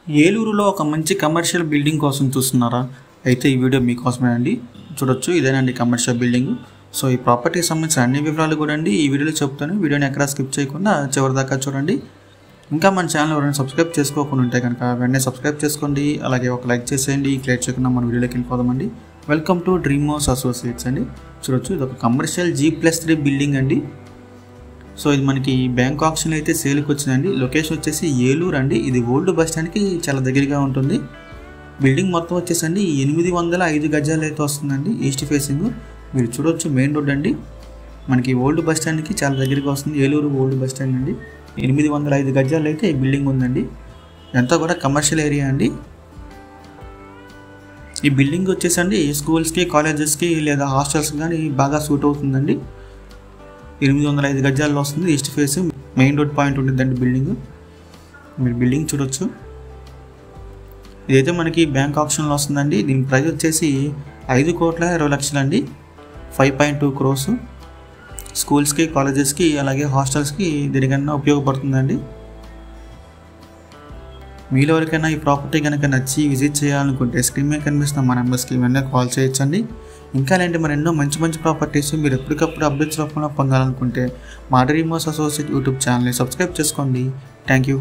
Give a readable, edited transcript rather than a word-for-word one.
ఏలూరులో ఒక మంచి కమర్షియల్ బిల్డింగ్ కోసం చూస్తున్నారా? అయితే ఈ వీడియో మీకోసమే అండి. చూడొచ్చు, ఇదేనండి కమర్షియల్ బిల్డింగ్. సో ఈ ప్రాపర్టీకి సంబంధించిన అన్ని వివరాలు కూడా అండి ఈ వీడియోలో చెప్తాను. వీడియోని ఎక్కడా స్కిప్ చేయకుండా చివరి దాకా చూడండి. ఇంకా మన ఛానల్ ఎవరైనా సబ్స్క్రైబ్ చేసుకోకుండా ఉంటే కనుక వెంటనే సబ్స్క్రైబ్ చేసుకోండి. అలాగే ఒక లైక్ చేసేయండి. క్లియర్ చేయకుండా మన వీడియోలోకి వెళ్ళిపోదామండి. Welcome to Dream House Associates అండి. చూడొచ్చు, ఇది ఒక కమర్షియల్ G+3 బిల్డింగ్ అండి. సో ఇది మనకి బ్యాంక్ ఆప్షన్ అయితే సేల్కి వచ్చిందండి. లొకేషన్ వచ్చేసి ఏలూరు అండి. ఇది ఓల్డ్ బస్ స్టాండ్కి చాలా దగ్గరగా ఉంటుంది. బిల్డింగ్ మొత్తం వచ్చేసండి 805 గజాలు అయితే వస్తుందండి. ఈస్ట్ ఫేసింగ్ మీరు చూడొచ్చు, మెయిన్ రోడ్ అండి. మనకి ఓల్డ్ బస్ స్టాండ్కి చాలా దగ్గరగా వస్తుంది. ఏలూరు ఓల్డ్ బస్ స్టాండ్ అండి. 805 గజాలు అయితే ఈ బిల్డింగ్ ఉందండి. ఇదంతా కూడా కమర్షియల్ ఏరియా అండి. ఈ బిల్డింగ్ వచ్చేసండి స్కూల్స్కి, కాలేజెస్కి లేదా హాస్టల్స్కి కానీ బాగా సూట్ అవుతుందండి. 805 గజాల్లో వస్తుంది. East face main road point ఉంటుందండి బిల్డింగ్. మీరు బిల్డింగ్ చూడొచ్చు. ఇదైతే మనకి బ్యాంక్ ఆప్షన్లో వస్తుందండి. దీని ప్రైస్ వచ్చేసి 5,20,00,000 అండి. 5.2 crores. స్కూల్స్కి, కాలేజెస్కి అలాగే హాస్టల్స్కి దీనికన్నా ఉపయోగపడుతుందండి. మీలో ఎవరికైనా ఈ ప్రాపర్టీ కనుక నచ్చి విజిట్ చేయాలనుకుంటే స్క్రీన్ మీద కనిపిస్తున్న మా నెంబర్స్కి వెంటనే కాల్ చేయొచ్చండి. ఇంకా అలాంటి మరి ఎన్నో మంచి మంచి ప్రాపర్టీస్ మీరు ఎప్పటికప్పుడు అప్డేట్స్ రూపంలో పొందాలనుకుంటే మా డ్రీమ్ హౌస్ అసోసియేట్ యూట్యూబ్ ఛానల్ని సబ్స్క్రైబ్ చేసుకోండి. Thank you.